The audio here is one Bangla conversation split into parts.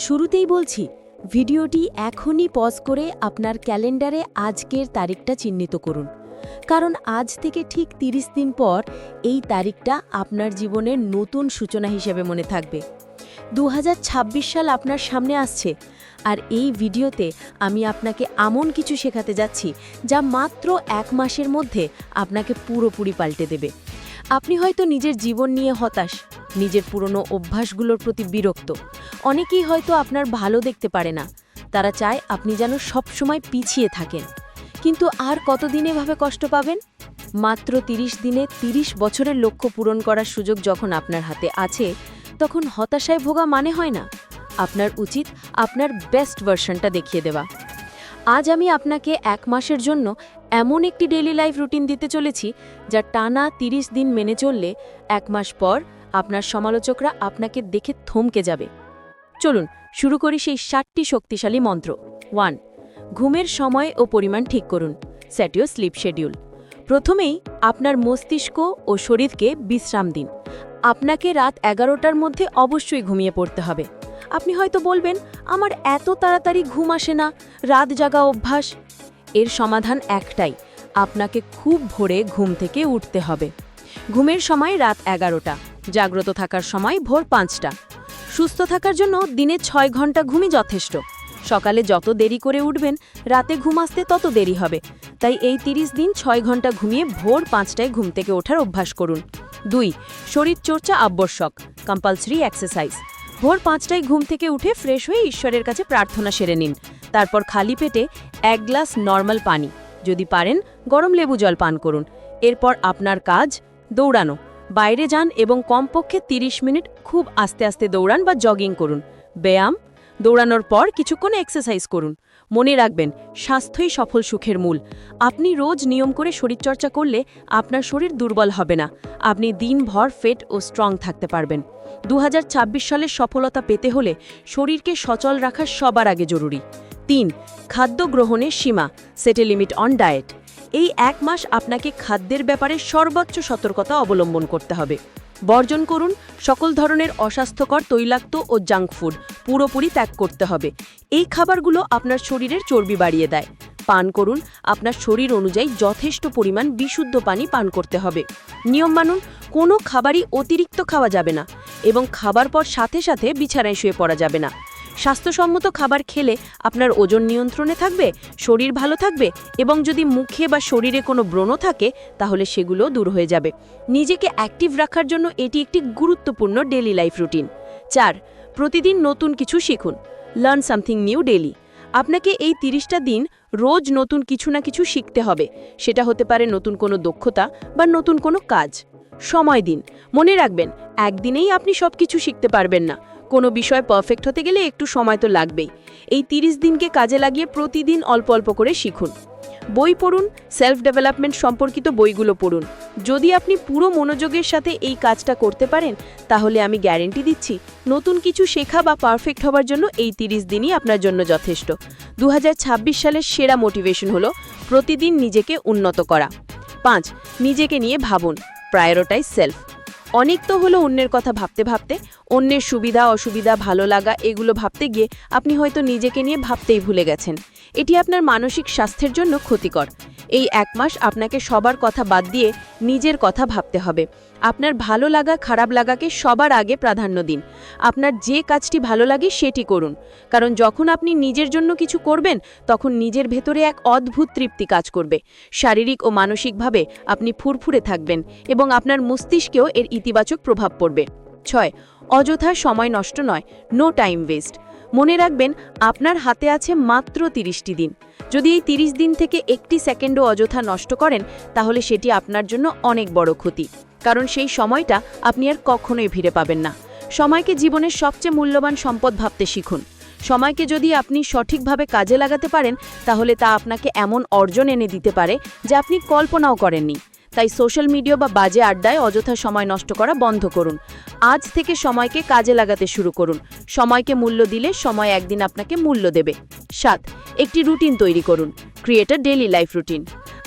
শুরুতেই বলছি, ভিডিওটি এখনই পজ করে আপনার ক্যালেন্ডারে আজকের তারিখটা চিহ্নিত করুন, কারণ আজ থেকে ঠিক ৩০ দিন পর এই তারিখটা আপনার জীবনের নতুন সূচনা হিসেবে মনে থাকবে। ২০২৬ সাল আপনার সামনে আসছে, আর এই ভিডিওতে আমি আপনাকে এমন কিছু শেখাতে যাচ্ছি যা মাত্র ১ মাসের মধ্যে আপনাকে পুরোপুরি পাল্টে দেবে। আপনি হয়তো নিজের জীবন নিয়ে হতাশ, নিজের পুরনো অভ্যাসগুলোর প্রতি বিরক্ত। অনেকেই হয়তো আপনার ভালো দেখতে পারে না, তারা চায় আপনি যেন সবসময় পিছিয়ে থাকেন। কিন্তু আর কতদিন এভাবে কষ্ট পাবেন? মাত্র ৩০ দিনে ৩০ বছরের লক্ষ্য পূরণ করার সুযোগ যখন আপনার হাতে আছে, তখন হতাশায় ভোগা মানে হয় না। আপনার উচিত আপনার বেস্ট ভার্সনটা দেখিয়ে দেওয়া। আজ আমি আপনাকে ১ মাসের জন্য এমন একটি ডেইলি লাইফ রুটিন দিতে চলেছি যা টানা ৩০ দিন মেনে চললে ১ মাস পর আপনার সমালোচকরা আপনাকে দেখে থমকে যাবে। চলুন শুরু করি সেই ৭টি শক্তিশালী মন্ত্র। ১. ঘুমের সময় ও পরিমাণ ঠিক করুন। Set your slip schedule. প্রথমেই আপনার মস্তিষ্ক ও শরীরকে বিশ্রাম দিন। আপনাকে রাত ১১টার মধ্যে অবশ্যই ঘুমিয়ে পড়তে হবে। আপনি হয়তো বলবেন, আমার এত তাড়াতাড়ি ঘুম আসে না, রাত জাগা অভ্যাস। এর সমাধান একটাই, আপনাকে খুব ভোরে ঘুম থেকে উঠতে হবে। ঘুমের সময় রাত ১১টা, জাগ্রত থাকার সময় ভোর ৫টা। সুস্থ থাকার জন্য দিনে ৬ ঘন্টা ঘুমই যথেষ্ট। সকালে যত দেরি করে উঠবেন, রাতে ঘুম আসতে তত দেরি হবে। তাই এই ৩০ দিন ৬ ঘন্টা ঘুমিয়ে ভোর ৫টায় ঘুম থেকে ওঠার অভ্যাস করুন। ২. শরীরচর্চা আবশ্যক, কম্পালসারি এক্সারসাইজ। ভোর ৫টায় ঘুম থেকে উঠে ফ্রেশ হয়ে ঈশ্বরের কাছে প্রার্থনা সেরে নিন। তারপর খালি পেটে ১ গ্লাস নর্মাল পানি, যদি পারেন গরম লেবু জল পান করুন। এরপর আপনার কাজ দৌড়ানো। বাইরে যান এবং কমপক্ষে ৩০ মিনিট খুব আস্তে আস্তে দৌড়ান বা জগিং করুন। ব্যায়াম, দৌড়ানোর পর কিছুক্ষণ এক্সারসাইজ করুন। মনে রাখবেন, স্বাস্থ্যই সফল সুখের মূল। আপনি রোজ নিয়ম করে শরীরচর্চা করলে আপনার শরীর দুর্বল হবে না, আপনি দিনভর ফিট ও স্ট্রং থাকতে পারবেন। ২০২৬ সালের সফলতা পেতে হলে শরীরকে সচল রাখা সবার আগে জরুরি। ৩. খাদ্য গ্রহণের সীমা, set a limit on diet. এই ১ মাস আপনাকে খাদ্যের ব্যাপারে সর্বোচ্চ সতর্কতা অবলম্বন করতে হবে। বর্জন করুন সকল ধরনের অস্বাস্থ্যকর তৈলাক্ত ও জাঙ্ক ফুড, পুরোপুরি ত্যাগ করতে হবে। এই খাবারগুলো আপনার শরীরের চর্বি বাড়িয়ে দেয়। পান করুন আপনার শরীর অনুযায়ী যথেষ্ট পরিমাণ বিশুদ্ধ পানি পান করতে হবে। নিয়ম মানুন, কোনো খাবারই অতিরিক্ত খাওয়া যাবে না এবং খাবার পর সাথে সাথে বিছানায় শুয়ে পড়া যাবে না। স্বাস্থ্যসম্মত খাবার খেলে আপনার ওজন নিয়ন্ত্রণে থাকবে, শরীর ভালো থাকবে এবং যদি মুখে বা শরীরে কোনো ব্রণ থাকে তাহলে সেগুলো দূর হয়ে যাবে। নিজেকে অ্যাক্টিভ রাখার জন্য এটি একটি গুরুত্বপূর্ণ ডেইলি লাইফ রুটিন। ৪. প্রতিদিন নতুন কিছু শিখুন। Learn something new daily. আপনাকে এই ৩০টা দিন রোজ নতুন কিছু না কিছু শিখতে হবে। সেটা হতে পারে নতুন কোনো দক্ষতা বা নতুন কোনো কাজ। সময় দিন। মনে রাখবেন, একদিনেই আপনি সব কিছু শিখতে পারবেন না। কোনো বিষয় পারফেক্ট হতে গেলে একটু সময় তো লাগবেই। এই ৩০ দিনকে কাজে লাগিয়ে প্রতিদিন অল্প অল্প করে শিখুন। বই পড়ুন, সেলফ ডেভেলপমেন্ট সম্পর্কিত বইগুলো পড়ুন। যদি আপনি পুরো মনোযোগের সাথে এই কাজটা করতে পারেন, তাহলে আমি গ্যারেন্টি দিচ্ছি নতুন কিছু শেখা বা পারফেক্ট হওয়ার জন্য এই ৩০ দিনই আপনার জন্য যথেষ্ট। ২০২৬ সালের সেরা মোটিভেশন হলো প্রতিদিন নিজেকে উন্নত করা। ৫. নিজেকে নিয়ে ভাবুন, প্রায়োরিটাইজ সেলফ। অনেক তো হলো অন্যের কথা ভাবতে ভাবতে, অন্যের সুবিধা অসুবিধা ভালো লাগা এগুলো ভাবতে গিয়ে আপনি হয়তো নিজেকে নিয়ে ভাবতেই ভুলে গেছেন। এটি আপনার মানসিক স্বাস্থ্যের জন্য ক্ষতিকর। এই ১ মাস আপনাকে সবার কথা বাদ দিয়ে নিজের কথা ভাবতে হবে। আপনার ভালো লাগা খারাপ লাগাকে সবার আগে প্রাধান্য দিন। আপনার যে কাজটি ভালো লাগে সেটি করুন, কারণ যখন আপনি নিজের জন্য কিছু করবেন তখন নিজের ভেতরে এক অদ্ভুত তৃপ্তি কাজ করবে। শারীরিক ও মানসিকভাবে আপনি ফুরফুরে থাকবেন এবং আপনার মস্তিষ্কেও এর ইতিবাচক প্রভাব পড়বে। ৬. অযথা সময় নষ্ট নয়, নো টাইম ওয়েস্ট। মনে রাখবেন, আপনার হাতে আছে মাত্র ৩০টি দিন। যদি এই ৩০ দিন থেকে একটি সেকেন্ডও অযথা নষ্ট করেন, তাহলে সেটি আপনার জন্য অনেক বড় ক্ষতি, কারণ সেই সময়টা আপনি আর কখনোই ফিরে পাবেন না। সময়কে জীবনের সবচেয়ে মূল্যবান সম্পদ ভাবতে শিখুন। সময়কে যদি আপনি সঠিকভাবে কাজে লাগাতে পারেন, তাহলে তা আপনাকে এমন অর্জন এনে দিতে পারে যা আপনি কল্পনাও করেননি। তাই সোশ্যাল মিডিয়া বা বাজে আড্ডায় অযথা সময় নষ্ট করা বন্ধ করুন। আজ থেকে সময়কে কাজে লাগাতে শুরু করুন। সময়কে মূল্য দিলে সময় একদিন আপনাকে মূল্য দেবে। ৭. একটি রুটিন তৈরি করুন। Create a daily life routine.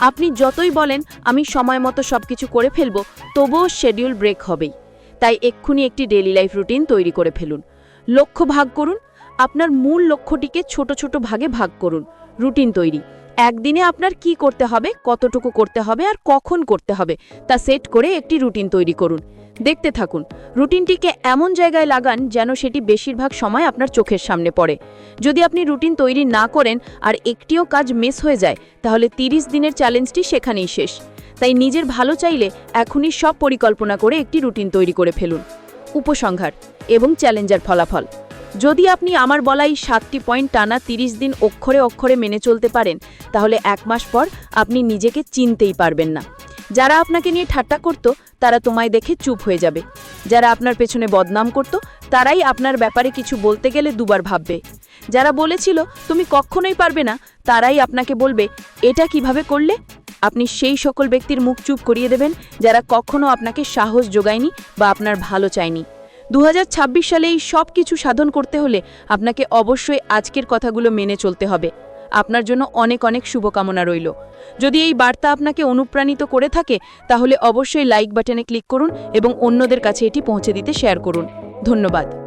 আপনি যতই বলেন আমি সময় মতো সবকিছু করে ফেলবো, তবুও শিডিউল ব্রেক হবেই। তাই এক্ষুনি একটি ডেইলি লাইফ রুটিন তৈরি করে ফেলুন। লক্ষ্য ভাগ করুন। আপনার মূল লক্ষ্যটিকে ছোট ছোট ভাগে ভাগ করুন। রুটিন তৈরি, একদিনে আপনার কি করতে হবে, কতটুকু করতে হবে আর কখন করতে হবে তা সেট করে একটি রুটিন তৈরি করুন। দেখতে থাকুন, রুটিনটিকে এমন জায়গায় লাগান যেন সেটি বেশিরভাগ সময় আপনার চোখের সামনে পড়ে। যদি আপনি রুটিন তৈরি না করেন আর একটিও কাজ মিস হয়ে যায়, তাহলে 30 দিনের চ্যালেঞ্জটি সেখানেই শেষ। তাই নিজের ভালো চাইলে এখনই সব পরিকল্পনা করে একটি রুটিন তৈরি করে ফেলুন। উপসংহার এবং চ্যালেঞ্জের ফলাফল। যদি আপনি আমার বলাই 7টি পয়েন্ট টানা 30 দিন অক্ষরে অক্ষরে মেনে চলতে পারেন, তাহলে 1 মাস পর আপনি নিজেকে চিনতেই পারবেন না। যারা আপনাকে নিয়ে ঠাট্টা করত, তারা তোমায় দেখে চুপ হয়ে যাবে। যারা আপনার পেছনে বদনাম করত, তারাই আপনার ব্যাপারে কিছু বলতে গেলে দুবার ভাববে। যারা বলেছিল তুমি কখনোই পারবে না, তারাই আপনাকে বলবে এটা কিভাবে করলে। আপনি সেই সকল ব্যক্তির মুখ চুপ করিয়ে দেবেন যারা কখনো আপনাকে সাহস যোগায়নি বা আপনার ভালো চায়নি। 2026 সালে এই সব কিছু সাধন করতে হলে আপনাকে অবশ্যই আজকের কথাগুলো মেনে চলতে হবে। আপনার জন্য অনেক অনেক শুভকামনা রইল। যদি এই বার্তা আপনাকে অনুপ্রাণিত করে থাকে, তাহলে অবশ্যই লাইক বাটনে ক্লিক করুন এবং অন্যদের কাছে এটি পৌঁছে দিতে শেয়ার করুন। ধন্যবাদ।